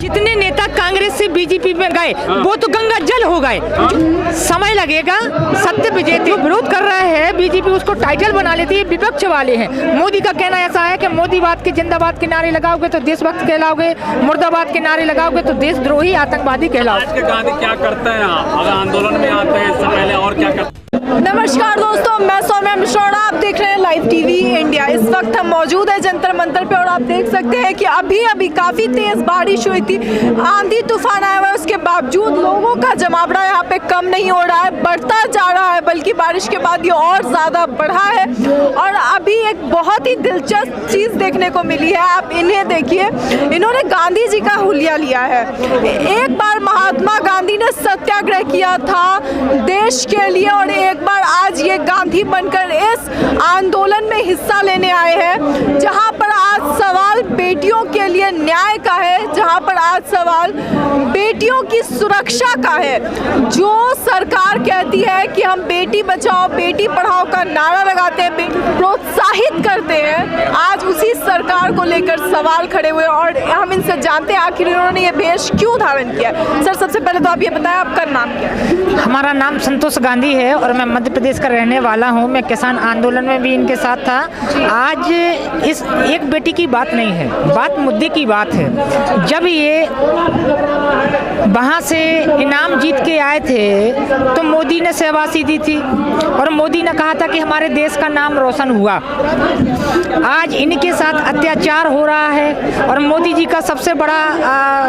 कितने नेता कांग्रेस से बीजेपी में गए, वो तो गंगा जल हो गए। समय लगेगा, सत्य विजेता जो विरोध कर रहे हैं बीजेपी उसको टाइटल बना लेती है, विपक्ष वाले हैं। मोदी का कहना ऐसा है कि मोदीवाद के जिंदाबाद के नारे लगाओगे तो देशभक्त कहलाओगे, मुर्दाबाद के नारे लगाओगे तो देशद्रोही आतंकवादी कहलाओगे। आज के गांधी क्या करते हैं, अगर आंदोलन में आते हैं इससे पहले और क्या करते हैं? नमस्कार दोस्तों, मैं सौम्या मिश्रा, आप देख रहे हैं लाइव टीवी इंडिया। इस वक्त हम मौजूद है जंतर मंतर पे और आप देख सकते हैं कि अभी काफी तेज बारिश हुई थी, आंधी तूफान आया हुआ है, उसके बावजूद लोगों का जमावड़ा यहाँ पे कम नहीं हो रहा है, बढ़ता जा रहा है, बल्कि बारिश के बाद ये और ज्यादा बढ़ा है। और अभी एक बहुत ही दिलचस्प चीज देखने को मिली है, आप इन्हें देखिए, इन्होंने गांधी जी का हुलिया लिया है। एक बार महात्मा गांधी ने सत्याग्रह किया था देश के लिए और एक बार आज ये गांधी बनकर इस आंदोलन में हिस्सा लेने आए हैं, जहां पर आज सवाल बेटियों के लिए न्याय का है, जहां पर आज सवाल बेटियों की सुरक्षा का है। जो सरकार कहती है कि हम बेटी बचाओ बेटी पढ़ाओ का नारा लगाते हैं, प्रोत्साहित करते हैं, आज उसी सरकार को लेकर सवाल खड़े हुए और हम इनसे जानते हैं आखिर इन्होंने ये भेष क्यों धारण किया। सर, सबसे पहले तो आप ये बताएं आपका नाम क्या है? हमारा नाम संतोष गांधी है और मैं मध्य प्रदेश का रहने वाला हूँ। मैं किसान आंदोलन में भी इनके साथ था। आज इस एक बेटी की बात नहीं है, बात मुद्दे की बात है। जब ये वहाँ से इनाम जीत के आए थे तो मोदी ने शाबाशी दी थी और मोदी ने कहा था कि हमारे देश का नाम रोशन हुआ। आज इनके साथ अत्याचार हो रहा है और मोदी जी का सबसे बड़ा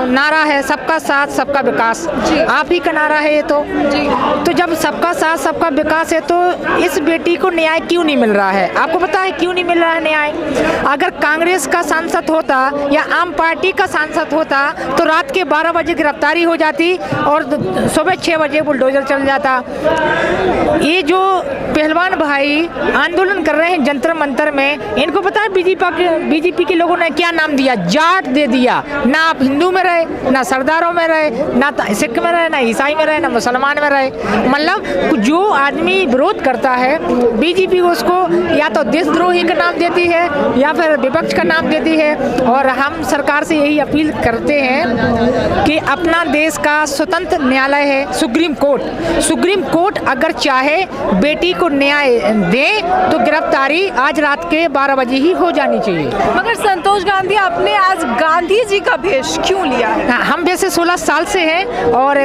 नारा है सबका साथ सबका विकास। आप ही का नारा है ये तो जब सबका साथ सबका विकास है तो इस बेटी को न्याय क्यों नहीं मिल रहा है? आपको पता है क्यों नहीं मिल रहा है न्याय? अगर कांग्रेस का सांसद होता या आम पार्टी का सांसद होता तो रात के 12 बजे गिरफ्तारी हो जाती और सुबह 6 बजे बुलडोजर चल जाता। ये जो पहलवान भाई आंदोलन कर रहे हैं जंतर मंतर में, इनको पता है बीजेपी के लोगों ने क्या नाम दिया? जाट दे दिया। ना आप हिंदू में रहे, ना सरदारों में रहे, ना सिख में रहे, ना ईसाई में रहे, ना मुसलमान में रहे। मतलब जो आदमी विरोध करता है बीजेपी उसको या तो देशद्रोही का नाम देती है या फिर विपक्ष का नाम देती है। और हम सरकार से यही अपील करते हैं कि अपना देश का स्वतंत्र न्यायालय है सुप्रीम कोर्ट अगर चाहे बेटी को न्याय दे तो गिरफ्तारी आज रात के 12 बजे ही हो जानी चाहिए। मगर संतोष गांधी, आपने आज गांधी जी का भेष क्यों लिया है? हम वैसे 16 साल से हैं और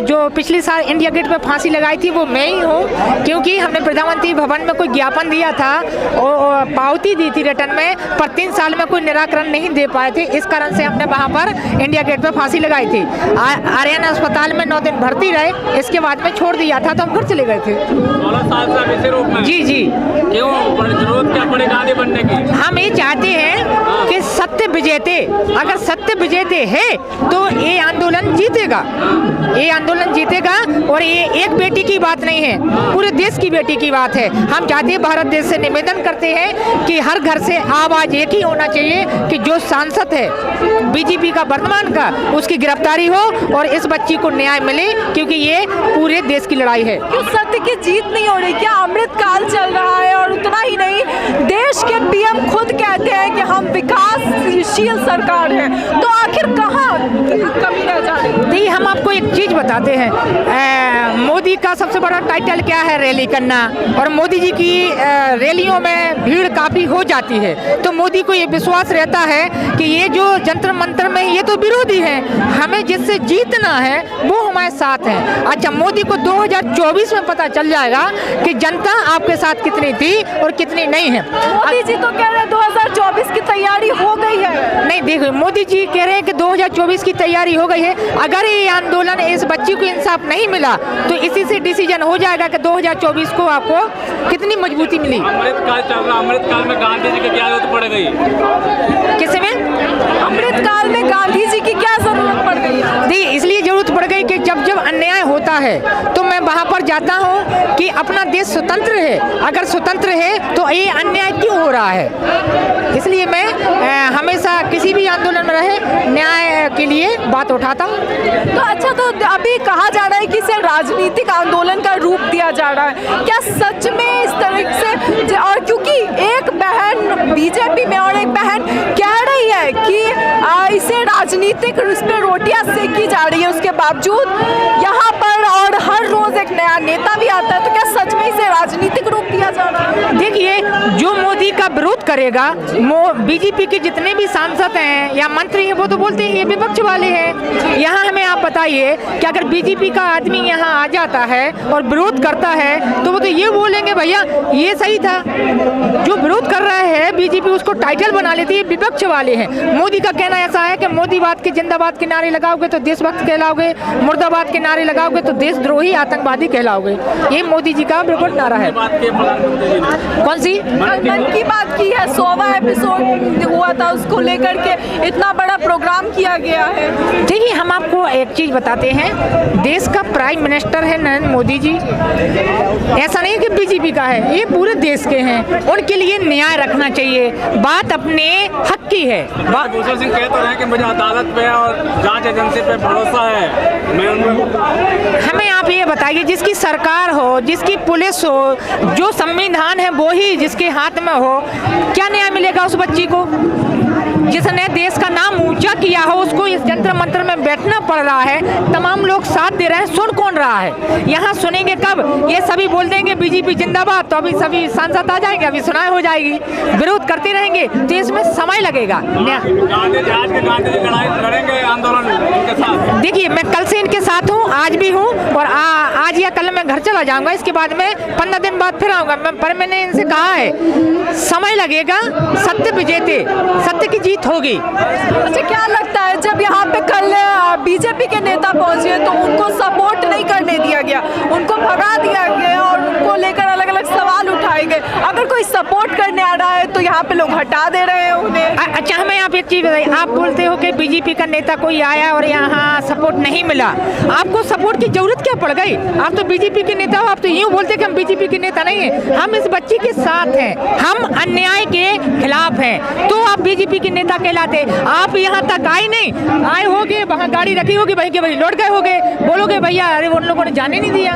जो पिछले साल इंडिया गेट पे फांसी लगाई थी वो मैं ही हूँ, क्योंकि हमने प्रधानमंत्री भवन में कोई ज्ञापन दिया था और पावती दी थी रिटर्न में, पर 3 साल में कोई निराकरण नहीं दे पाए थे। इस कारण से हमने वहाँ पर इंडिया गेट पे फांसी लगाई थी। आर्यन अस्पताल में 9 दिन भर्ती रहे, इसके बाद में छोड़ दिया था तो हम घर चले गए थे। 16 साल से इसी रूप में? जी। क्यों जरूरत क्या पड़ी गांधी बनने की? हम ये चाहते हैं कि सत्य विजेते, अगर सत्य विजेते है तो ये आंदोलन जीतेगा, और ये एक बेटी की बात नहीं है, पूरे देश की बेटी की बात है। हम चाहते हैं, भारत देश से निवेदन करते हैं कि हर घर से आवाज एक ही होना चाहिए कि जो सांसद है बीजेपी का वर्तमान का, उसकी गिरफ्तारी हो और इस बच्ची को न्याय मिले, क्योंकि ये पूरे देश की लड़ाई है। क्यों सत्य की जीत नहीं हो रही? क्या अमृतकाल चल रहा है? और उतना ही नहीं, देश के पीएम खुद कहते हैं कि हम विकासशील सरकार है, तो आखिर कहाँ कमी रह जा रही है? नहीं, हम आपको एक चीज बताते हैं, मोदी का सबसे बड़ा टाइटल क्या है? रैली करना। और मोदी जी की रैलियों में भीड़ काफी हो जाती है, तो मोदी को ये विश्वास रहता है कि ये जो जंतर मंतर में ये तो विरोधी हैं, हमें जिससे जीतना है वो हमारे साथ है। अच्छा, मोदी को 2024 में पता चल जाएगा कि जनता आपके साथ कितनी थी और कितनी नहीं है। मोदी जी तो कह रहे हैं 2024 की तैयारी हो गई है। नहीं, देखो, मोदी जी कह रहे हैं कि 2024 की तैयारी हो गई है। अगर ये आंदोलन इस बच्ची को इंसाफ नहीं मिला तो इसी से डिसीजन हो जाएगा कि 2024 को आपको कितनी मजबूती मिली। अमृतकाल चल रहा, अमृतकाल में गांधी जी की क्या जरूरत पड़ गई? किसमें? अमृतकाल में गांधी जी की क्या जरूरत पड़ गई? नहीं, इसलिए जरूरत पड़ गई कि जब अन्याय होता है तो मैं वहाँ पर जाता हूँ कि अपना देश स्वतंत्र है, अगर स्वतंत्र है तो ये अन्याय क्यों हो रहा है। इसलिए मैं हमेशा किसी भी आंदोलन में रहे न्याय के लिए बात उठाता हूँ। तो अच्छा, तो अभी कहा जा रहा है कि इसे राजनीतिक आंदोलन का रूप दिया जा रहा है, क्या सच में इस तरह से? और क्योंकि एक बहन बीजेपी में और एक बहन कह रही है कि इसे राजनीतिक उस पर रोटियां सेकी जा रही है, उसके बावजूद यहाँ पर और हर रोज एक नया नेता भी आता है, तो क्या सच में इसे राजनीतिक रूप दिया जा रहा है? देखिए, जो मोदी का विरोध करेगा, बीजेपी के जितने भी सांसद हैं या मंत्री हैं वो तो बोलते हैं ये विपक्ष वाले हैं। यहाँ हमें आप बताइए कि अगर बीजेपी का आदमी यहाँ आ जाता है और विरोध करता है तो वो तो ये बोलेंगे भैया ये सही था। जो विरोध कर रहा है बीजेपी उसको टाइटल बना लेती है विपक्ष वाले हैं। मोदी का कहना ऐसा है कि मोदीवाद के जिंदाबाद के नारे लगाओगे तो देशभक्त कहलाओगे, मुर्दाबाद के नारे लगाओगे तो देशद्रोही आतंकवादी कहलाओगे। ये मोदी जी का बिल्कुल नारा है। कौन सी? मन की बात की है, 100वां एपिसोड हुआ था, उसको लेकर के इतना बड़ा प्रोग्राम किया गया है। देखिए, हम आपको एक चीज बताते हैं, देश का प्राइम मिनिस्टर है नरेंद्र मोदी जी। ऐसा नहीं कि बीजेपी का है, ये पूरे देश के हैं, उनके लिए न्याय रखना चाहिए। बात अपने हक की है। भूषण सिंह कह तो रहे हैं कि मुझे अदालत पे और जांच एजेंसी पे भरोसा है। मैं हमें आप ये बताइए, जिसकी सरकार हो, जिसकी पुलिस हो, जो संविधान है वो ही जिसके हाथ में हो, क्या न्याय मिलेगा उस बच्ची को? जिसने देश का नाम ऊंचा किया हो उसको इस जंतर मंतर में बैठना पड़ रहा है। तमाम लोग साथ दे रहे हैं, सुन कौन रहा है? यहाँ सुनेंगे कब? ये सभी बोल देंगे बीजेपी जिंदाबाद, तो अभी सभी सांसद आ जाएंगे, अभी सुनाई हो जाएगी। विरोध करते रहेंगे तो इसमें समय लगेगा। देखिए, मैं कल से इनके साथ हूँ, आज भी हूँ, और आज या कल मैं घर चला जाऊंगा। इसके बाद में 15 दिन बाद फिर आऊंगा। पर मैंने इनसे कहा है समय लगेगा, सत्य विजेते, सत्य की जीत होगी। अच्छा, क्या लगता है जब यहाँ पे कल बीजेपी के नेता पहुंचे तो उनको सपोर्ट नहीं करने दिया गया, उनको भगा दिया गया और उनको लेकर अलग अलग सवाल उठाए गए? अगर कोई सपोर्ट करने आ रहा है तो यहाँ पे लोग हटा दे रहे हैं उन्हें। अच्छा, हमें आप एक चीज बताइए, आप बोलते हो कि बीजेपी का नेता कोई आया और यहाँ सपोर्ट नहीं मिला, आपको सपोर्ट की जरूरत क्या पड़ गई? आप तो बीजेपी के नेता हो, आप तो यूँ बोलते कि हम बीजेपी के नेता नहीं है। हम इस बच्ची के साथ हैं, हम अन्याय के खिलाफ हैं, तो आप बीजेपी के नेता कहलाते। आप यहाँ तक आए नहीं, आए होगे, वहाँ गाड़ी रखी होगी, वहीं के वहीं लौट गए होगे, बोलोगे भैया अरे उन लोगों ने जाने नहीं दिया।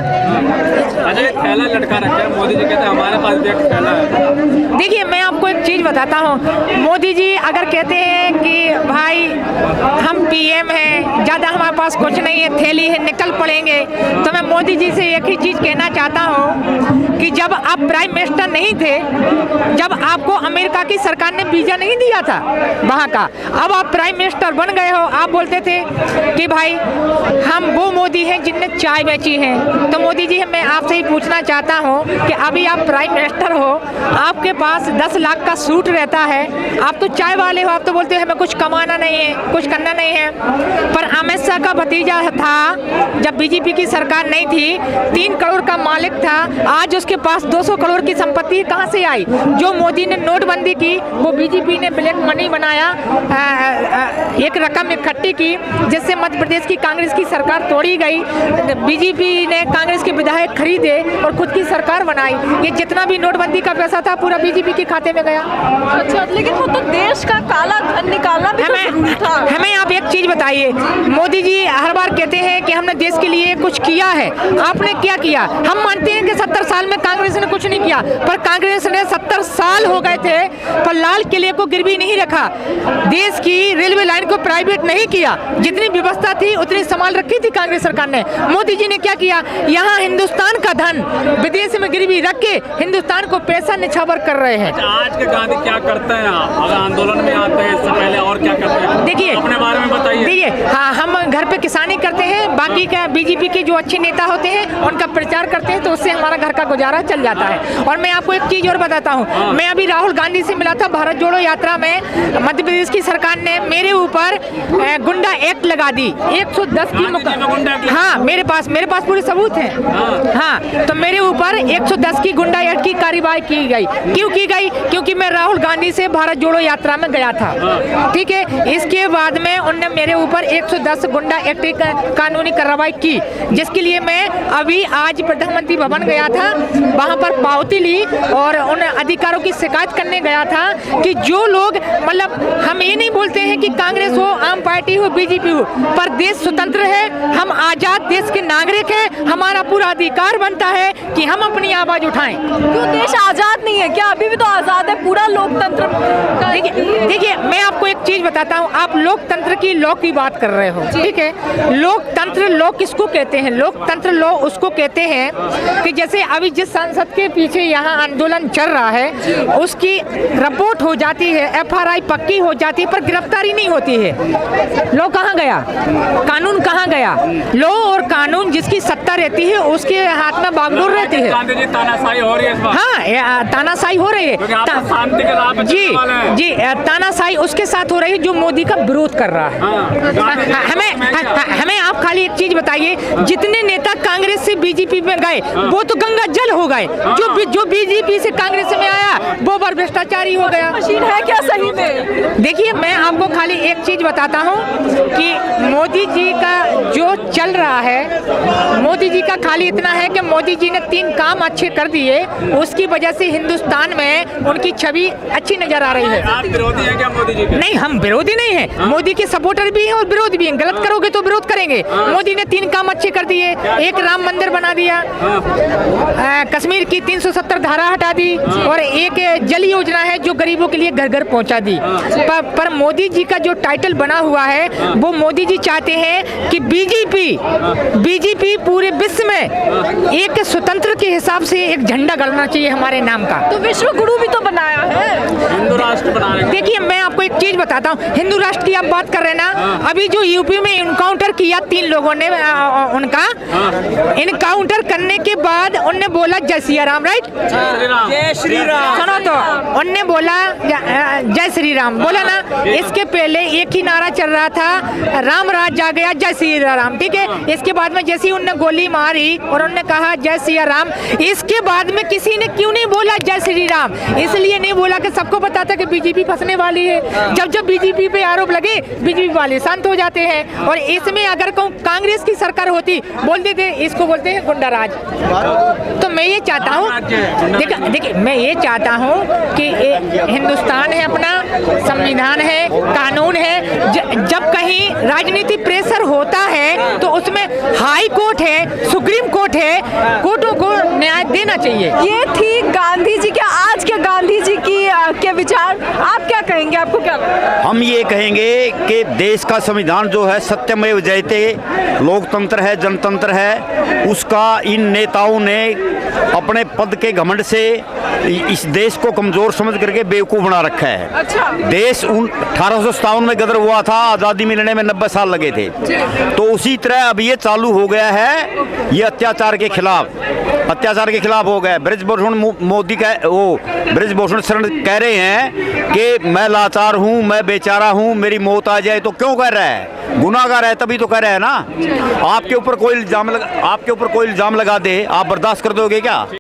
थैला लटका रखा है, मोदी जी कहते हैं हमारे पास भी एक थैला है। देखिए, मैं आपको एक चीज बताता हूँ, मोदी जी अगर कहते हैं कि भाई हम पीएम हैं, ज़्यादा हमारे पास कुछ नहीं है, थैली है, निकल पड़ेंगे, तो मैं मोदी जी से एक ही चीज़ कहना चाहता हूँ कि जब आप प्राइम मिनिस्टर नहीं थे, जब आपको अमेरिका की सरकार ने वीज़ा नहीं दिया था वहाँ का, अब आप प्राइम मिनिस्टर बन गए हो, आप बोलते थे कि भाई हम वो मोदी हैं जिनने चाय बेची है। तो मोदी जी, मैं आपसे ही पूछना चाहता हूँ कि अभी आप प्राइम मिनिस्टर हो, आपके पास 10 लाख का सूट रहता है, आप तो चाय वाले हो, आप तो बोलते हो हमें कुछ कमाना नहीं है, कुछ करना नहीं है। पर अमित शाह का भतीजा था, जब बीजेपी की सरकार नहीं थी, 3 करोड़ का मालिक था, आज उसके पास 200 करोड़ की संपत्ति कहाँ से आई? जो मोदी ने नोटबंदी की, वो बीजेपी ने ब्लैक मनी बनाया, एक रकम इकट्ठी की, जिससे मध्य प्रदेश की कांग्रेस की सरकार तोड़ी गई। बीजेपी ने कांग्रेस के विधायक खरीदे और खुद की सरकार बनाई। ये जितना भी नोटबंदी का पैसा था पूरा बीजेपी के खाते में गया। अच्छा, लेकिन वो तो देश का काला धन निकालना भी जरूरी था। हमें आप एक चीज बताइए, मोदी जी हर बार कहते हैं कि हमने देश के लिए कुछ किया है, आपने क्या किया? हम मानते हैं कि 70 साल में कांग्रेस ने कुछ नहीं किया, पर कांग्रेस ने 70 साल हो गए थे पर लाल किले को गिरवी नहीं रखा, देश की रेलवे लाइन को प्राइवेट नहीं किया, जितनी व्यवस्था थी उतनी संभाल रखी थी कांग्रेस सरकार ने। मोदी जी ने क्या किया? यहाँ हिंदुस्तान का धन विदेश में गिरवी रख के हिंदुस्तान को पैसा निछावर कर रहे हैं। आज के गांधी क्या करते हैं? अगर आंदोलन में आते हैं इससे पहले और क्या करते हैं? देखिए, अपने बारे में बताइए। देखिए, हाँ, हम घर पे किसानी करते हैं, बाकी का बीजेपी के जो अच्छे नेता होते हैं उनका प्रचार करते हैं, तो उससे हमारा घर का गुजारा चल जाता है। और मैं आपको एक चीज और बताता हूँ, मैं अभी राहुल गांधी से मिला था भारत जोड़ो यात्रा में। मध्य प्रदेश की सरकार ने मेरे ऊपर गुंडा एक्ट लगा दी, 110 की। हाँ, मेरे पास पूरे सबूत हैं। हाँ, तो मेरे ऊपर 110 की गुंडा एक्ट की कार्रवाई की गई। क्यों की गई? क्योंकि मैं राहुल गांधी से भारत जोड़ो यात्रा में गया था, ठीक है। इसके बाद में उनने मेरे ऊपर 110 गुंडा एक्ट कानून कानूनी कार्रवाई की, जिसके लिए मैं अभी आज प्रधानमंत्री भवन गया था, वहाँ पर पावती ली और उन अधिकारों की शिकायत करने गया था कि जो लोग मतलब हम ये नहीं बोलते हैं कि कांग्रेस हो, आम पार्टी हो, बीजेपी हो, पर देश स्वतंत्र है, हम आज़ाद देश के नागरिक हैं, हमारा पूरा अधिकार बनता है कि हम अपनी आवाज़ उठाएं। क्यों देश आज़ाद नहीं है क्या? अभी भी तो आज़ाद है, पूरा लोकतंत्र। देखिए मैं आपको एक चीज बताता हूँ, आप लोकतंत्र की लॉ की बात कर रहे हो, ठीक है। लोकतंत्र लॉ किसको कहते हैं? लोकतंत्र लॉ उसको कहते हैं कि जैसे अभी जिस सांसद के पीछे यहाँ आंदोलन चल रहा है, उसकी रिपोर्ट हो जाती है, FRI पक्की हो जाती है, पर गिरफ्तारी नहीं होती है। लॉ कहाँ गया? कानून कहाँ गया? लॉ और कानून जिसकी सत्ता रहती है उसके हाथ में बागडोर रहती है। गांधी जी तानाशाही हो रही है इस बार। हाँ, तानाशाही हो रही है। शांति के राह पे जी चलने वाले हैं। जी, तानाशाही उसके साथ हो रही है जो मोदी का विरोध कर रहा है। हमें आप खाली एक चीज बताइए, जितने नेता कांग्रेस से बीजेपी में गए वो तो गंगा जल हो गए, जो बीजेपी से कांग्रेस में आया वो भ्रष्टाचारी हो गया। मशीन है क्या सही में? देखिए मैं आपको खाली एक चीज बताता हूँ कि मोदी जी का जो चल रहा है, मोदी जी का खाली इतना है कि मोदी जी ने 3 काम अच्छे कर दिए, उसकी वजह से हिंदुस्तान में उनकी छवि अच्छी नजर आ रही है। आप विरोधी हैं क्या मोदी जी के? नहीं, हम विरोधी नहीं हैं, मोदी के सपोर्टर भी हैं और विरोधी भी हैं। गलत करोगे तो विरोध करेंगे। मोदी ने 3 काम अच्छे कर दिए, एक राम मंदिर बना दिया, कश्मीर की 370 धारा हटा दी, और एक जल योजना है जो गरीबों के लिए घर घर पहुंचा दी। पर मोदी जी का जो टाइटल बना हुआ है वो मोदी जी चाहते हैं कि बीजेपी पूरे विश्व में एक स्वतंत्र के हिसाब से एक झंडा गड़ना चाहिए हमारे नाम का। तो विश्व गुरु भी तो बनाया है, हिंदू राष्ट्र बना रहे हैं। देखिए मैं आपको एक चीज बताता हूँ, हिंदू राष्ट्र की आप बात कर रहे हैं ना, अभी जो यूपी में इनकाउंटर किया 3 लोगों ने, उनका इनकाउंटर करने के बाद उनने बोला जय सिया राम, राइट? जय श्री राम। सुनो तो, उनने बोला जय श्री राम, बोला ना। इसके पहले एक ही नारा चल रहा था, राम राज जा गया, जय श्री राम, ठीक है। इसके बाद में जैसे ही उनने गोली मारी और उन्होंने कहा जय सिया राम, इसके बाद में किसी ने क्यों नहीं बोला जय श्री राम? इसलिए नहीं बोला कि सबको पता था कि बीजेपी फंसने वाली है। जब बीजेपी पे आरोप लगे, बीजेपी वाले शांत हो जाते हैं। और इसमें अगर कांग्रेस की सरकार होती, बोल देते इसको बोलते हैं गुंडा राज। तो मैं ये चाहता हूँ, देखिए मैं ये चाहता हूँ कि हिंदुस्तान है, अपना संविधान है, कानून है। जब कहीं राजनीति प्रेशर होता है तो उसमें हाई कोर्ट है, सुप्रीम कोर्ट है, कोर्टों को न्याय देना चाहिए। ये थी गांधी जी के, आज के गांधी जी की के विचार। आप क्या कहेंगे, आपको क्या लगता है? हम ये कहेंगे कि देश का संविधान जो है सत्यमेव जयते, लोकतंत्र है, जनतंत्र है, उसका इन नेताओं ने अपने पद के घमंड से इस देश को कमजोर समझ करके बेवकूफ बना रखा है। अच्छा। देश 1857 में गदर हुआ था, आज़ादी मिलने में 90 साल लगे थे। तो उसी तरह अब ये चालू हो गया है, ये अत्याचार के खिलाफ हो गया। ब्रिजभूषण मोदी का वो ब्रिजभूषण शरण कह रहे हैं कि मैं लाचार हूँ, मैं बेचारा हूँ, मेरी मौत आ जाए। तो क्यों कह रहा है? गुनाहगार है तभी तो कह रहा है ना। आपके ऊपर कोई इल्जाम लगा दे, आप बर्दाश्त कर दोगे क्या?